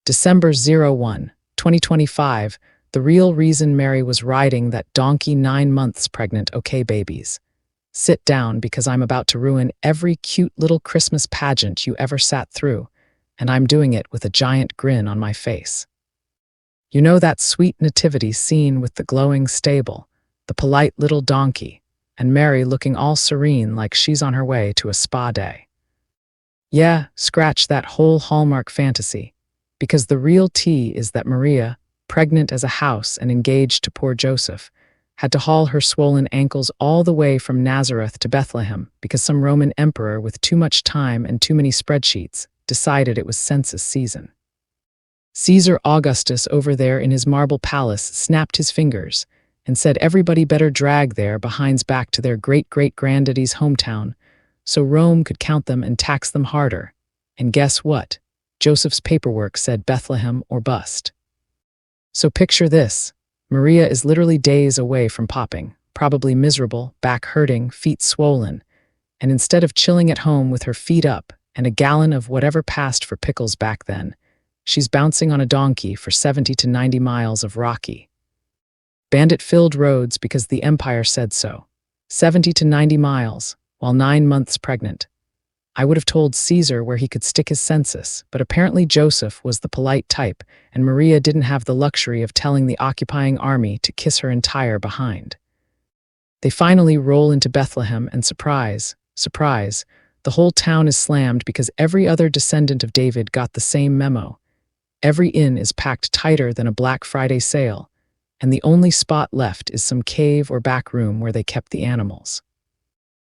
December 2025, the real reason Mary was riding that donkey 9 months pregnant, okay babies. Sit down because I'm about to ruin every cute little Christmas pageant you ever sat through, and I'm doing it with a giant grin on my face. You know that sweet nativity scene with the glowing stable, the polite little donkey, and Mary looking all serene like she's on her way to a spa day. Yeah, scratch that whole Hallmark fantasy, because the real tea is that Maria, pregnant as a house and engaged to poor Joseph, had to haul her swollen ankles all the way from Nazareth to Bethlehem because some Roman emperor with too much time and too many spreadsheets decided it was census season. Caesar Augustus over there in his marble palace snapped his fingers and said everybody better drag their behinds back to their great-great-granddaddy's hometown so Rome could count them and tax them harder. And guess what? Joseph's paperwork said Bethlehem or bust. So picture this. Maria is literally days away from popping, probably miserable, back hurting, feet swollen, and instead of chilling at home with her feet up and a gallon of whatever passed for pickles back then, she's bouncing on a donkey for 70 to 90 miles of rocky, bandit-filled roads because the empire said so. 70 to 90 miles, while 9 months pregnant. I would have told Caesar where he could stick his census, but apparently Joseph was the polite type, and Maria didn't have the luxury of telling the occupying army to kiss her entire behind. They finally roll into Bethlehem, and surprise, surprise, the whole town is slammed because every other descendant of David got the same memo. Every inn is packed tighter than a Black Friday sale, and the only spot left is some cave or back room where they kept the animals.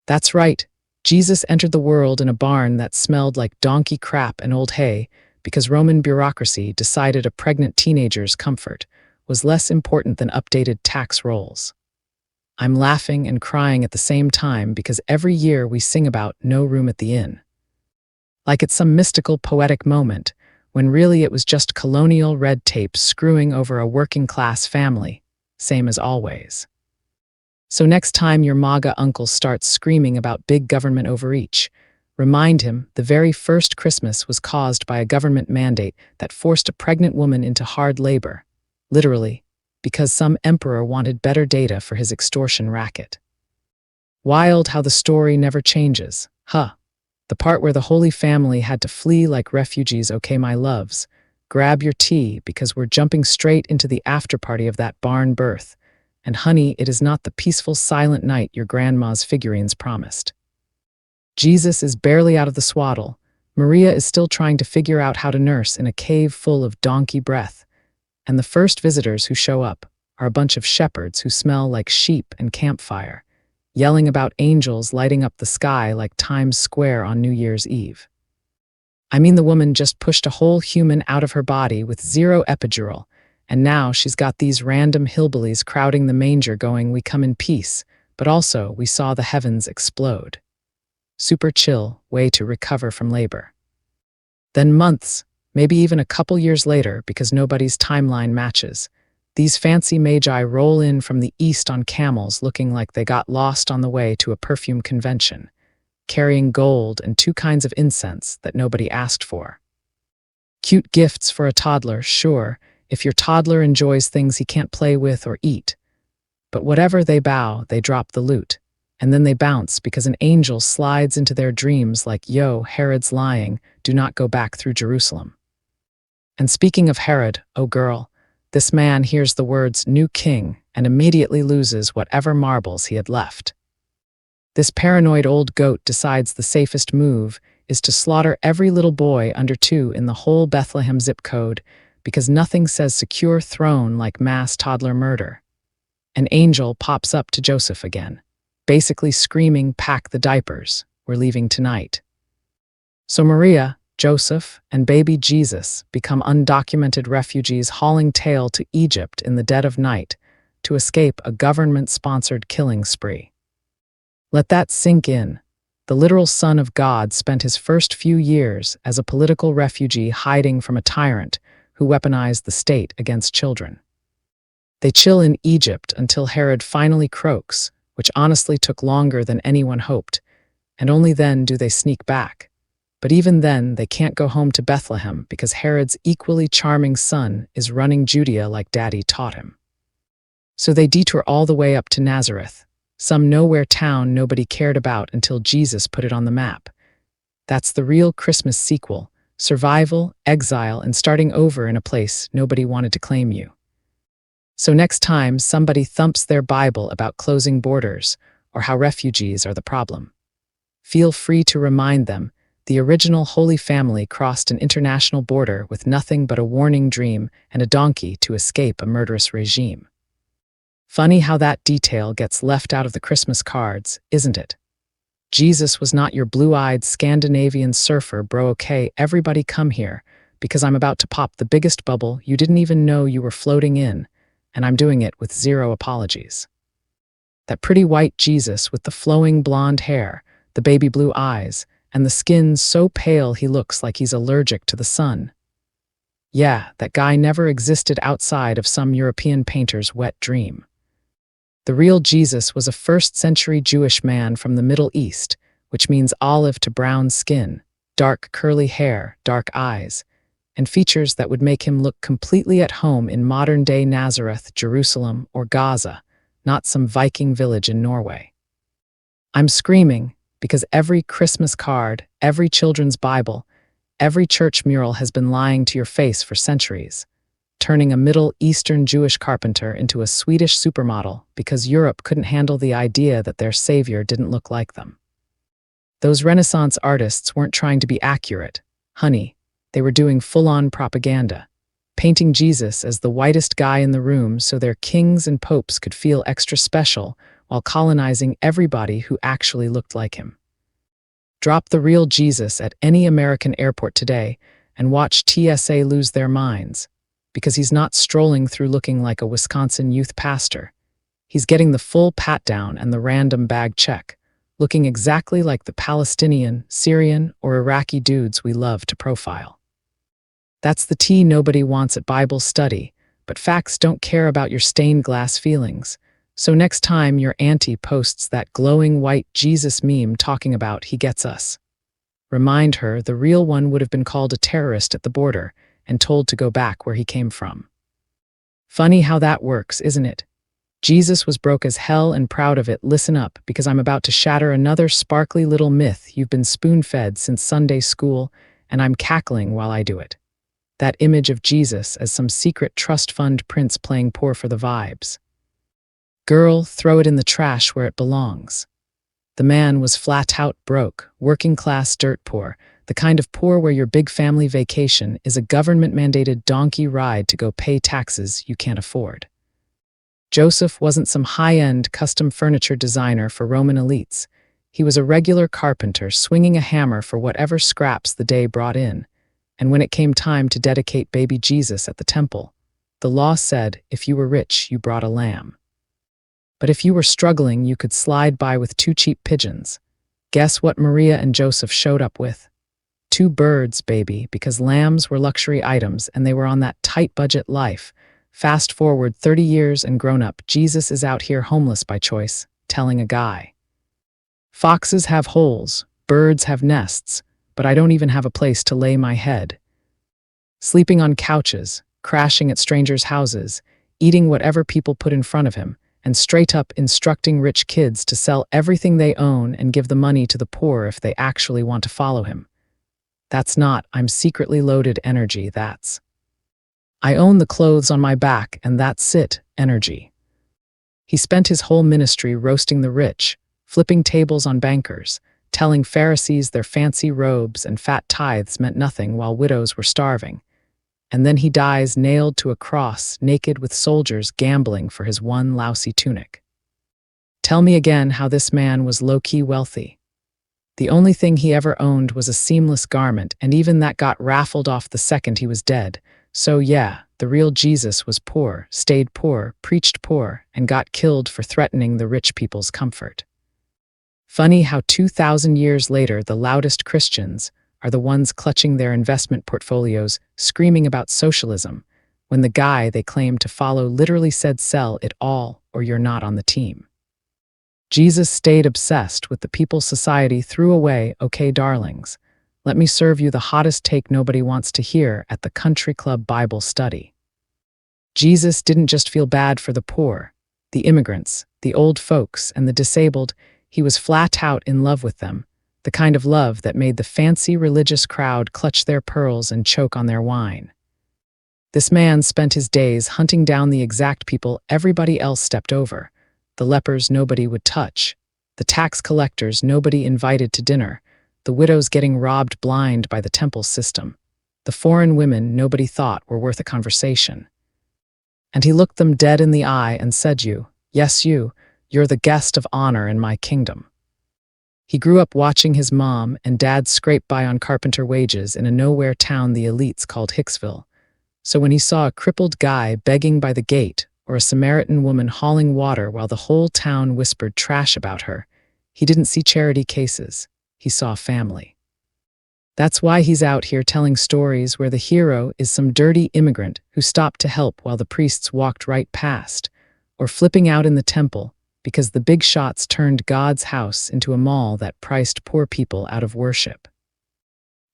That's right. Jesus entered the world in a barn that smelled like donkey crap and old hay because Roman bureaucracy decided a pregnant teenager's comfort was less important than updated tax rolls. I'm laughing and crying at the same time because every year we sing about no room at the inn. Like it's some mystical poetic moment, when really it was just colonial red tape screwing over a working-class family, same as always. So next time your MAGA uncle starts screaming about big government overreach, remind him the very first Christmas was caused by a government mandate that forced a pregnant woman into hard labor, literally, because some emperor wanted better data for his extortion racket. Wild how the story never changes, huh? The part where the Holy Family had to flee like refugees, okay my loves, grab your tea because we're jumping straight into the after-party of that barn birth. And honey, it is not the peaceful, silent night your grandma's figurines promised. Jesus is barely out of the swaddle. Maria is still trying to figure out how to nurse in a cave full of donkey breath. And the first visitors who show up are a bunch of shepherds who smell like sheep and campfire, yelling about angels lighting up the sky like Times Square on New Year's Eve. I mean, the woman just pushed a whole human out of her body with 0 epidural, and now she's got these random hillbillies crowding the manger going, we come in peace, but also we saw the heavens explode. Super chill way to recover from labor. Then months, maybe even a couple years later, because nobody's timeline matches, these fancy magi roll in from the east on camels looking like they got lost on the way to a perfume convention, carrying gold and 2 kinds of incense that nobody asked for. Cute gifts for a toddler, sure, if your toddler enjoys things he can't play with or eat. But whatever they bow, they drop the loot. And then they bounce because an angel slides into their dreams like, yo, Herod's lying, do not go back through Jerusalem. And speaking of Herod, oh girl, this man hears the words new king and immediately loses whatever marbles he had left. This paranoid old goat decides the safest move is to slaughter every little boy under 2 in the whole Bethlehem zip code, because nothing says secure throne like mass toddler murder. An angel pops up to Joseph again, basically screaming, pack the diapers, we're leaving tonight. So Maria, Joseph, and baby Jesus become undocumented refugees hauling tail to Egypt in the dead of night to escape a government-sponsored killing spree. Let that sink in. The literal Son of God spent his first few years as a political refugee hiding from a tyrant who weaponized the state against children. They chill in Egypt until Herod finally croaks, which honestly took longer than anyone hoped, and only then do they sneak back. But even then, they can't go home to Bethlehem because Herod's equally charming son is running Judea like Daddy taught him. So they detour all the way up to Nazareth, some nowhere town nobody cared about until Jesus put it on the map. That's the real Christmas sequel: survival, exile, and starting over in a place nobody wanted to claim you. So next time somebody thumps their Bible about closing borders or how refugees are the problem, feel free to remind them the original Holy Family crossed an international border with nothing but a warning dream and a donkey to escape a murderous regime. Funny how that detail gets left out of the Christmas cards, isn't it? Jesus was not your blue-eyed Scandinavian surfer, bro. Okay, everybody come here, because I'm about to pop the biggest bubble you didn't even know you were floating in, and I'm doing it with zero apologies. That pretty white Jesus with the flowing blonde hair, the baby blue eyes, and the skin so pale he looks like he's allergic to the sun. Yeah, that guy never existed outside of some European painter's wet dream. The real Jesus was a first-century Jewish man from the Middle East, which means olive to brown skin, dark curly hair, dark eyes, and features that would make him look completely at home in modern-day Nazareth, Jerusalem, or Gaza, not some Viking village in Norway. I'm screaming because every Christmas card, every children's Bible, every church mural has been lying to your face for centuries, turning a Middle Eastern Jewish carpenter into a Swedish supermodel because Europe couldn't handle the idea that their savior didn't look like them. Those Renaissance artists weren't trying to be accurate, honey. They were doing full-on propaganda, painting Jesus as the whitest guy in the room so their kings and popes could feel extra special while colonizing everybody who actually looked like him. Drop the real Jesus at any American airport today and watch TSA lose their minds, because he's not strolling through looking like a Wisconsin youth pastor. He's getting the full pat-down and the random bag check, looking exactly like the Palestinian, Syrian, or Iraqi dudes we love to profile. That's the tea nobody wants at Bible study, but facts don't care about your stained glass feelings. So next time your auntie posts that glowing white Jesus meme talking about he gets us, remind her the real one would have been called a terrorist at the border and told to go back where he came from. Funny how that works, isn't it? Jesus was broke as hell and proud of it. Listen up, because I'm about to shatter another sparkly little myth you've been spoon-fed since Sunday school, and I'm cackling while I do it. That image of Jesus as some secret trust fund prince playing poor for the vibes. Girl, throw it in the trash where it belongs. The man was flat-out broke, working-class dirt poor, the kind of poor where your big family vacation is a government-mandated donkey ride to go pay taxes you can't afford. Joseph wasn't some high-end custom furniture designer for Roman elites. He was a regular carpenter swinging a hammer for whatever scraps the day brought in. And when it came time to dedicate baby Jesus at the temple, the law said if you were rich, you brought a lamb. But if you were struggling, you could slide by with 2 cheap pigeons. Guess what Maria and Joseph showed up with? 2 birds, baby, because lambs were luxury items and they were on that tight budget life. Fast forward 30 years and grown up, Jesus is out here homeless by choice, telling a guy. Foxes have holes, birds have nests, but I don't even have a place to lay my head. Sleeping on couches, crashing at strangers' houses, eating whatever people put in front of him, and straight up instructing rich kids to sell everything they own and give the money to the poor if they actually want to follow him. That's not, I'm secretly loaded energy, that's. I own the clothes on my back and that's it, energy. He spent his whole ministry roasting the rich, flipping tables on bankers, telling Pharisees their fancy robes and fat tithes meant nothing while widows were starving. And then he dies nailed to a cross, naked with soldiers gambling for his one lousy tunic. Tell me again how this man was low-key wealthy. The only thing he ever owned was a seamless garment, and even that got raffled off the second he was dead. So yeah, the real Jesus was poor, stayed poor, preached poor, and got killed for threatening the rich people's comfort. Funny how 2,000 years later the loudest Christians are the ones clutching their investment portfolios, screaming about socialism, when the guy they claim to follow literally said sell it all or you're not on the team. Jesus stayed obsessed with the people society threw away, okay darlings, Let me serve you the hottest take nobody wants to hear at the Country Club Bible study. Jesus didn't just feel bad for the poor, the immigrants, the old folks, and the disabled. He was flat out in love with them, the kind of love that made the fancy religious crowd clutch their pearls and choke on their wine. This man spent his days hunting down the exact people everybody else stepped over, the lepers nobody would touch, the tax collectors nobody invited to dinner, the widows getting robbed blind by the temple system, the foreign women nobody thought were worth a conversation. And he looked them dead in the eye and said, yes, you're the guest of honor in my kingdom. He grew up watching his mom and dad scrape by on carpenter wages in a nowhere town the elites called Hicksville. So when he saw a crippled guy begging by the gate or a Samaritan woman hauling water while the whole town whispered trash about her, he didn't see charity cases. He saw family. That's why he's out here telling stories where the hero is some dirty immigrant who stopped to help while the priests walked right past, or flipping out in the temple because the big shots turned God's house into a mall that priced poor people out of worship.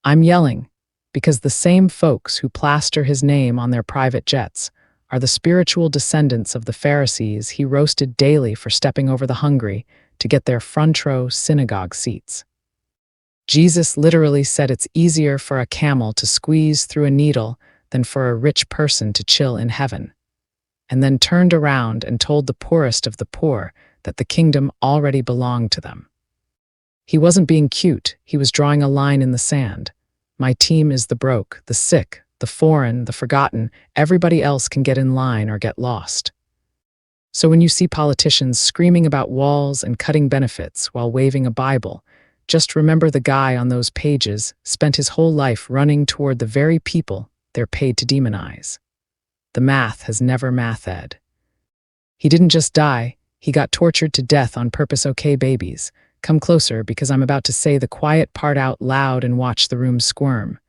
I'm yelling because the same folks who plaster his name on their private jets are the spiritual descendants of the Pharisees he roasted daily for stepping over the hungry to get their front row synagogue seats. Jesus literally said it's easier for a camel to squeeze through a needle than for a rich person to chill in heaven, and then turned around and told the poorest of the poor that the kingdom already belonged to them. He wasn't being cute, he was drawing a line in the sand. My team is the broke, the sick, the foreign, the forgotten. Everybody else can get in line or get lost. So when you see politicians screaming about walls and cutting benefits while waving a Bible, just remember the guy on those pages spent his whole life running toward the very people they're paid to demonize. The math has never mathed. He didn't just die, he got tortured to death on purpose. Okay, babies, come closer because I'm about to say the quiet part out loud and watch the room squirm.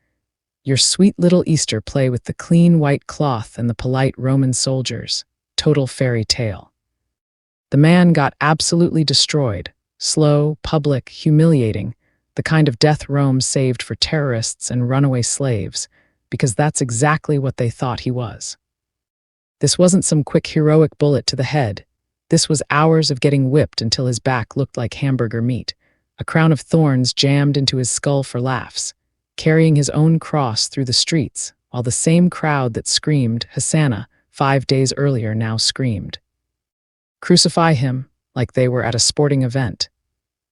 Your sweet little Easter play with the clean white cloth and the polite Roman soldiers. Total fairy tale. The man got absolutely destroyed. Slow, public, humiliating, the kind of death Rome saved for terrorists and runaway slaves, because that's exactly what they thought he was. This wasn't some quick heroic bullet to the head. This was hours of getting whipped until his back looked like hamburger meat, a crown of thorns jammed into his skull for laughs, carrying his own cross through the streets, while the same crowd that screamed, Hosanna, 5 days earlier now screamed, "Crucify him," like they were at a sporting event.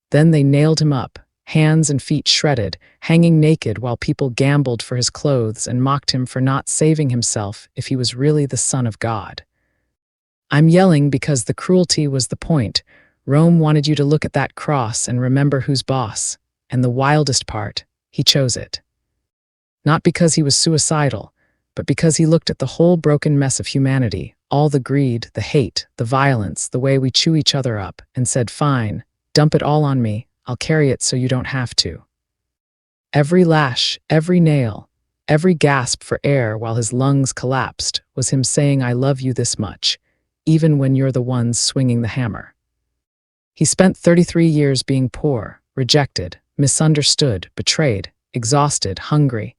Then they nailed him up, hands and feet shredded, hanging naked while people gambled for his clothes and mocked him for not saving himself if he was really the Son of God. I'm yelling because the cruelty was the point. Rome wanted you to look at that cross and remember who's boss, and the wildest part, he chose it. Not because he was suicidal, but because he looked at the whole broken mess of humanity, all the greed, the hate, the violence, the way we chew each other up, and said, fine, dump it all on me, I'll carry it so you don't have to. Every lash, every nail, every gasp for air while his lungs collapsed was him saying, I love you this much, even when you're the ones swinging the hammer. He spent 33 years being poor, rejected, misunderstood, betrayed, exhausted, hungry,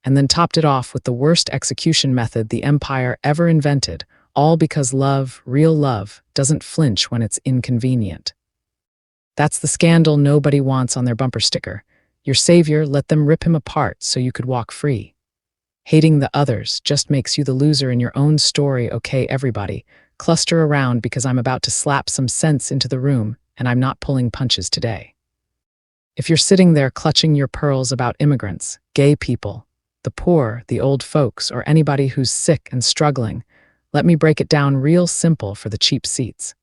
and then topped it off with the worst execution method the empire ever invented, all because love, real love, doesn't flinch when it's inconvenient. That's the scandal nobody wants on their bumper sticker. Your savior let them rip him apart so you could walk free. Hating the others just makes you the loser in your own story. Okay, everybody, cluster around because I'm about to slap some sense into the room, and I'm not pulling punches today. If you're sitting there clutching your pearls about immigrants, gay people, the poor, the old folks, or anybody who's sick and struggling, let me break it down real simple for the cheap seats.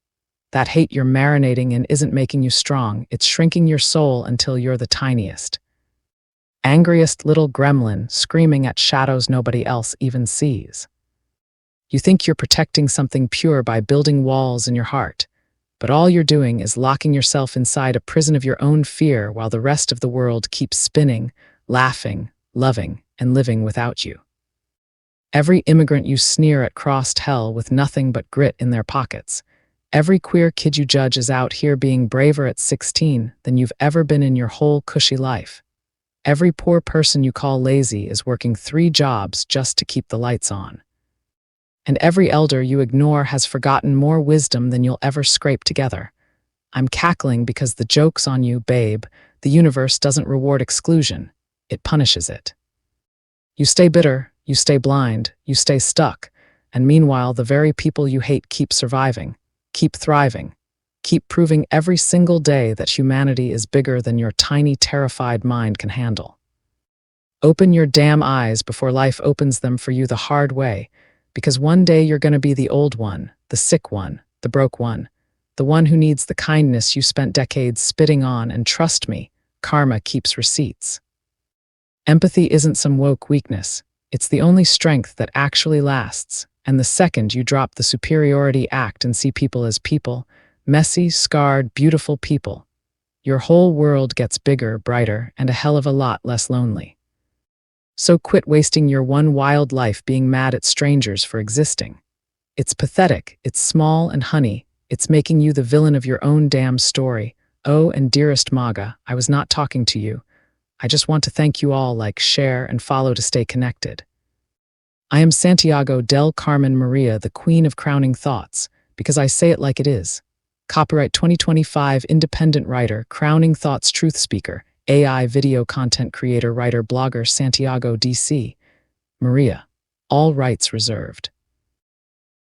That hate you're marinating in isn't making you strong, it's shrinking your soul until you're the tiniest, angriest little gremlin screaming at shadows nobody else even sees. You think you're protecting something pure by building walls in your heart, but all you're doing is locking yourself inside a prison of your own fear while the rest of the world keeps spinning, laughing, loving, and living without you. Every immigrant you sneer at crossed hell with nothing but grit in their pockets. Every queer kid you judge is out here being braver at 16 than you've ever been in your whole cushy life. Every poor person you call lazy is working 3 jobs just to keep the lights on. And every elder you ignore has forgotten more wisdom than you'll ever scrape together. I'm cackling because the joke's on you, babe. The universe doesn't reward exclusion. It punishes it. You stay bitter, you stay blind, you stay stuck, and meanwhile the very people you hate keep surviving, keep thriving, keep proving every single day that humanity is bigger than your tiny, terrified mind can handle. Open your damn eyes before life opens them for you the hard way, because one day you're going to be the old one, the sick one, the broke one, the one who needs the kindness you spent decades spitting on, and trust me, karma keeps receipts. Empathy isn't some woke weakness. It's the only strength that actually lasts, and the second you drop the superiority act and see people as people, messy, scarred, beautiful people, your whole world gets bigger, brighter, and a hell of a lot less lonely. So quit wasting your one wild life being mad at strangers for existing. It's pathetic, it's small and honey, it's making you the villain of your own damn story. Oh, and dearest MAGA, I was not talking to you. I just want to thank you all, like, share, and follow to stay connected. I am Santiago del Carmen Maria, the queen of crowning thoughts, because I say it like it is. Copyright 2025 independent writer, crowning thoughts truth speaker, AI video content creator, writer, blogger, Santiago DC. Maria. All rights reserved.